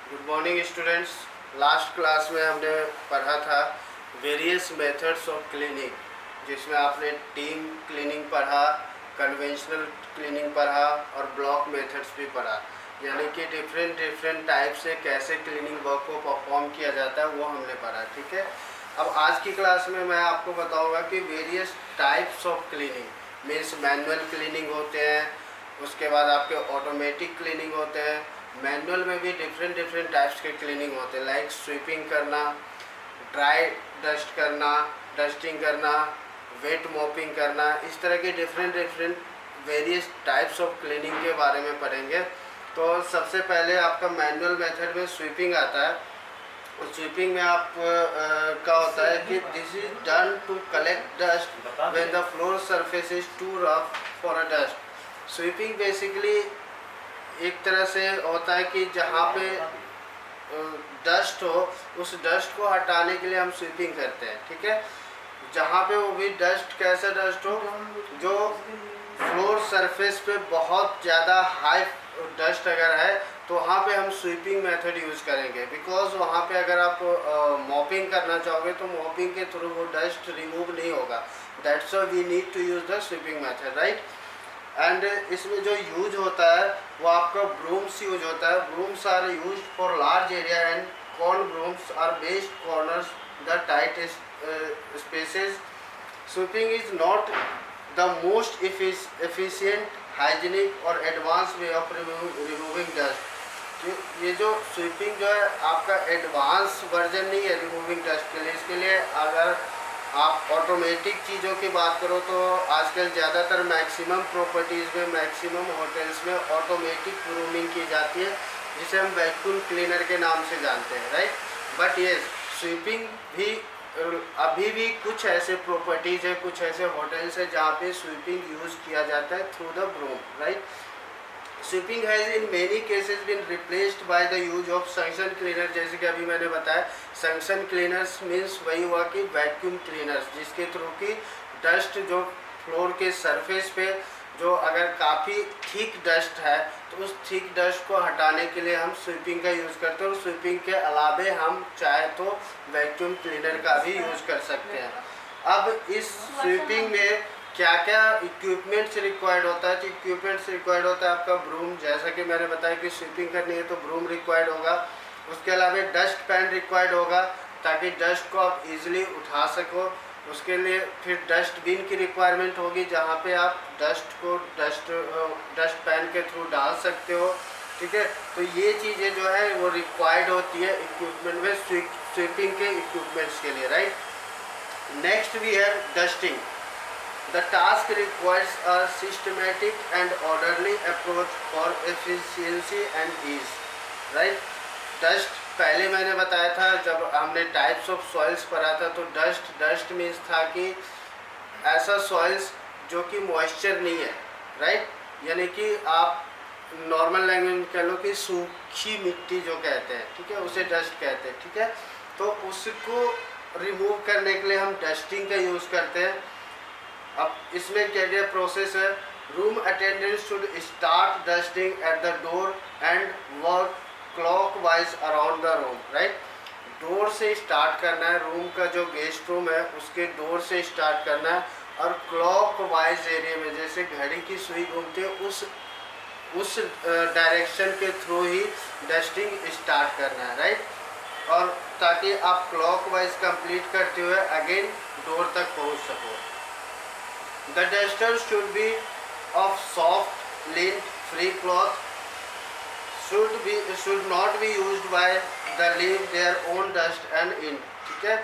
Good morning students. Last class में हमने पढ़ा था वेरियस मेथड्स ऑफ क्लीनिंग, जिसमें आपने टीम क्लीनिंग पढ़ा, कन्वेंशनल क्लीनिंग पढ़ा और ब्लॉक मेथड्स भी पढ़ा। यानी कि डिफरेंट डिफरेंट टाइप से कैसे क्लीनिंग वर्क को परफॉर्म किया जाता है वो हमने पढ़ा। ठीक है, अब आज की क्लास में मैं आपको बताऊंगा कि various types of cleaning means manual cleaning होते हैं, उसके बाद आपके ऑटोमेटिक क्लीनिंग होते हैं। मैनुअल में भी डिफरेंट डिफरेंट टाइप्स के क्लीनिंग होते हैं, लाइक स्वीपिंग करना, ड्राई डस्ट करना, डस्टिंग करना, वेट मॉपिंग करना। इस तरह के different different various types of cleaning के बारे में पढ़ेंगे। तो सबसे पहले आपका मैनुअल मेथड में स्वीपिंग आता है। और स्वीपिंग में आप का होता है कि this is done to collect dust when the floor surface is too rough for a dust. Sweeping basically एक तरह से होता है कि जहाँ पे डस्ट हो, उस डस्ट को हटाने के लिए हम स्वीपिंग करते हैं। ठीक है, जहाँ पे वो भी डस्ट, कैसा डस्ट हो जो फ्लोर सरफेस पे बहुत ज़्यादा हाई डस्ट अगर है तो वहाँ पे हम स्वीपिंग मेथड यूज़ करेंगे। बिकॉज वहाँ पे अगर आप मॉपिंग करना चाहोगे तो मॉपिंग के थ्रू वो डस्ट रिमूव नहीं होगा। That's why we need to use the sweeping method, right. And इसमें जो यूज होता है वो आपका ब्रूम्स यूज होता है। Brooms are use for large area and corn brooms are based corners the tight spaces. Sweeping is not the most efficient, hygienic और advance way of removing dust. ये जो स्वीपिंग जो है आपका एडवांस वर्जन नहीं है रिमूविंग डस्ट के लिए। इसके लिए अगर आप ऑटोमेटिक चीज़ों की बात करो तो आजकल ज़्यादातर मैक्सिमम प्रॉपर्टीज़ में, मैक्सिमम होटल्स में ऑटोमेटिक ग्रूमिंग की जाती है, जिसे हम वैक्यूम क्लीनर के नाम से जानते हैं, राइट। बट ये स्वीपिंग भी अभी भी कुछ ऐसे प्रॉपर्टीज़ है, कुछ ऐसे होटल्स है जहाँ पे स्वीपिंग यूज़ किया जाता है through the broom, right. Sweeping has in many cases been replaced by the use of suction cleaner. जैसे कि अभी मैंने बताया, सक्शन क्लीनर्स मीन्स वही हुआ कि वैक्यूम क्लीनर्स, जिसके थ्रू की डस्ट जो फ्लोर के सरफेस पे जो अगर काफ़ी थिक डस्ट है तो उस थिक डस्ट को हटाने के लिए हम स्वीपिंग का यूज़ करते हैं। और स्वीपिंग के अलावे हम चाहे तो वैक्यूम क्लीनर का भी यूज़ कर सकते हैं। अब इस स्वीपिंग में क्या क्या इक्विपमेंट्स रिक्वायर्ड होता है? तो इक्विपमेंट्स रिक्वायर्ड होता है आपका ब्रूम, जैसा कि मैंने बताया कि स्वीपिंग करनी है तो ब्रूम रिक्वायर्ड होगा। उसके अलावा डस्ट पैन रिक्वायर्ड होगा ताकि डस्ट को आप इजीली उठा सको। उसके लिए फिर डस्टबिन की रिक्वायरमेंट होगी जहाँ पे आप डस्ट को डस्ट पैन के थ्रू डाल सकते हो। ठीक है, तो ये चीज़ें जो है वो रिक्वायर्ड होती है इक्विपमेंट में, स्वीपिंग के इक्विपमेंट्स के लिए, राइट। नेक्स्ट वी है dusting. The task requires a systematic and orderly approach for efficiency and ease, right? Dust पहले मैंने बताया था जब हमने टाइप्स ऑफ सॉइल्स पढ़ा था, तो डस्ट मीन्स था कि ऐसा सॉइल्स जो कि मॉइस्चर नहीं है, राइट। यानी कि आप नॉर्मल लैंग्वेज में कह लो कि सूखी मिट्टी जो कहते हैं, ठीक है, उसे डस्ट कहते हैं। ठीक है, तो उसको रिमूव करने के लिए हम डस्टिंग का यूज़ करते हैं। अब इसमें क्या क्या प्रोसेस है? Room attendant should start dusting at the door and work clockwise around the room, right. Door से स्टार्ट करना है, रूम का जो गेस्ट रूम है उसके डोर से स्टार्ट करना है और क्लॉकवाइज एरिया में जैसे घड़ी की सुई घूमती है उस डायरेक्शन के थ्रू ही डस्टिंग स्टार्ट करना है, राइट। और ताकि आप क्लॉकवाइज कंप्लीट करते हुए अगेन डोर तक पहुंच सको। The duster should be of soft, lint-free cloth. Should not be used by the leave their own dust and ink. ठीक है,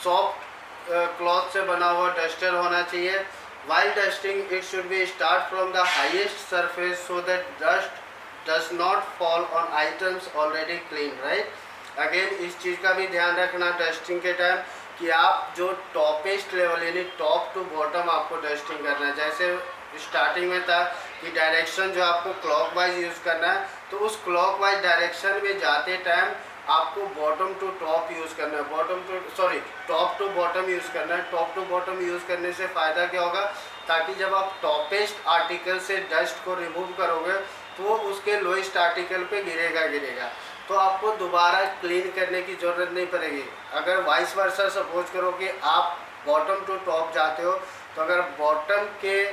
सॉफ्ट क्लॉथ से बना हुआ डस्टर होना चाहिए। While dusting, it should be start from the highest surface so that dust does not fall on items already clean, right? Again इस चीज़ का भी ध्यान रखना डस्टिंग के टाइम कि आप जो टॉपेस्ट लेवल यानी टॉप टू बॉटम आपको डस्टिंग करना है। जैसे स्टार्टिंग में था कि डायरेक्शन जो आपको क्लॉकवाइज यूज़ करना है, तो उस क्लॉकवाइज डायरेक्शन में जाते टाइम आपको बॉटम टू टॉप यूज़ करना है, टॉप टू बॉटम यूज़ करना है। टॉप टू बॉटम यूज़ करने से फ़ायदा क्या होगा? ताकि जब आप टॉपेस्ट आर्टिकल से डस्ट को रिमूव करोगे तो उसके लोएस्ट आर्टिकल पे गिरेगा। तो आपको दोबारा क्लीन करने की ज़रूरत नहीं पड़ेगी। अगर वाइस वर्सा सपोज करो कि आप बॉटम टू टॉप जाते हो, तो अगर बॉटम के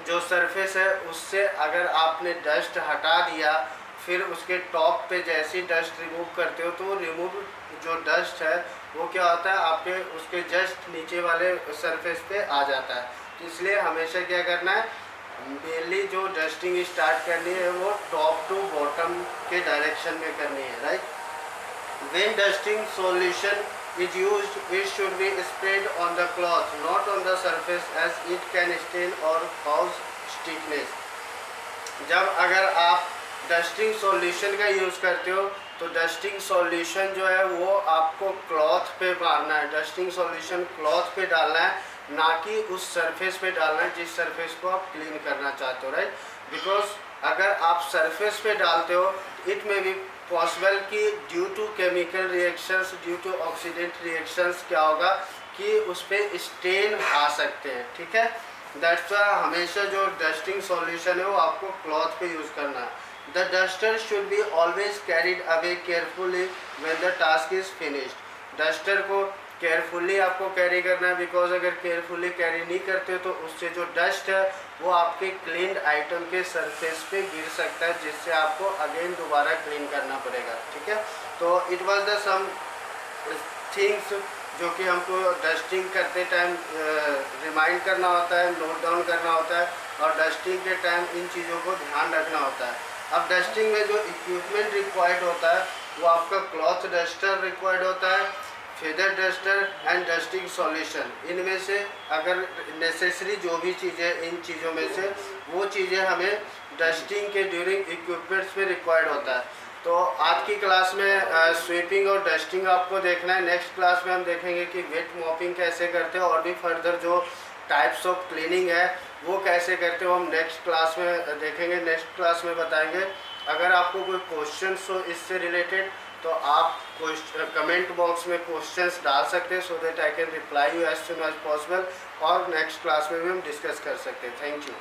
जो सरफेस है उससे अगर आपने डस्ट हटा दिया, फिर उसके टॉप पे जैसी डस्ट रिमूव करते हो, तो वो रिमूव जो डस्ट है वो क्या होता है, आपके उसके जस्ट नीचे वाले सरफेस पे आ जाता है। तो इसलिए हमेशा क्या करना है, मेनली जो डस्टिंग स्टार्ट करनी है वो टॉप टू बॉटम के डायरेक्शन में करनी है, right. When dusting solution is used, it should be sprayed on the cloth, not on the surface, as it can stain or cause stickiness. जब अगर आप डस्टिंग सॉल्यूशन का यूज़ करते हो, तो डस्टिंग सॉल्यूशन जो है वो आपको क्लॉथ पे मारना है। डस्टिंग सॉल्यूशन क्लॉथ पे डालना है, ना कि उस सरफेस पे डालना है जिस सरफेस को आप क्लीन करना चाहते हो, राइट। बिकॉज अगर आप सरफेस पे डालते हो, इट में भी पॉसिबल कि due to chemical reactions, due to oxidant reactions क्या होगा कि उस पर स्टेन आ सकते हैं, ठीक है। दैट्स वाई हमेशा जो डस्टिंग सॉल्यूशन है वो आपको क्लॉथ पे यूज़ करना है। The duster should be always carried away carefully when the task is finished. Duster को केयरफुली आपको कैरी करना है, बिकॉज अगर केयरफुली कैरी नहीं करते तो उससे जो डस्ट है वो आपके क्लीन्ड आइटम के सरफेस पे गिर सकता है, जिससे आपको अगेन दोबारा क्लीन करना पड़ेगा, ठीक है। तो it was the some things जो कि हमको डस्टिंग करते टाइम रिमाइंड करना होता है, नोट डाउन करना होता है, और डस्टिंग के टाइम इन चीज़ों को ध्यान रखना होता है। अब डस्टिंग में जो इक्विपमेंट रिक्वायर्ड होता है वो आपका क्लॉथ डस्टर रिक्वायर्ड होता है, feather duster and dusting solution. इनमें से अगर नेसेसरी जो भी चीज़ें, इन चीज़ों में से वो चीज़ें हमें डस्टिंग के ड्यूरिंग इक्विपमेंट्स में रिक्वायर्ड होता है। तो आज की क्लास में स्वीपिंग और डस्टिंग आपको देखना है। नेक्स्ट क्लास में हम देखेंगे कि वेट मॉपिंग कैसे करते हैं, और भी फर्दर जो टाइप्स ऑफ क्लीनिंग है वो कैसे करते हो हम नेक्स्ट क्लास में देखेंगे, नेक्स्ट क्लास में बताएंगे। अगर आपको कोई क्वेश्चंस हो इससे रिलेटेड, तो आप कमेंट बॉक्स में क्वेश्चंस डाल सकते हैं, so that I can reply you as soon as possible, और नेक्स्ट क्लास में भी हम डिस्कस कर सकते हैं। Thank you.